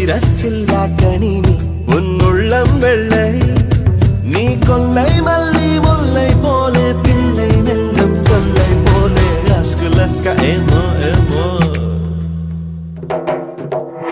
ரசில்லா கணினி உன் உள்ளம் வெள்ளை நீ கொல்லை மல்லி முல்லை போலே பிள்ளை நெல்லம் சொல்லை போலே அஸ்குலஸ்கா ஏமோ ஏமோ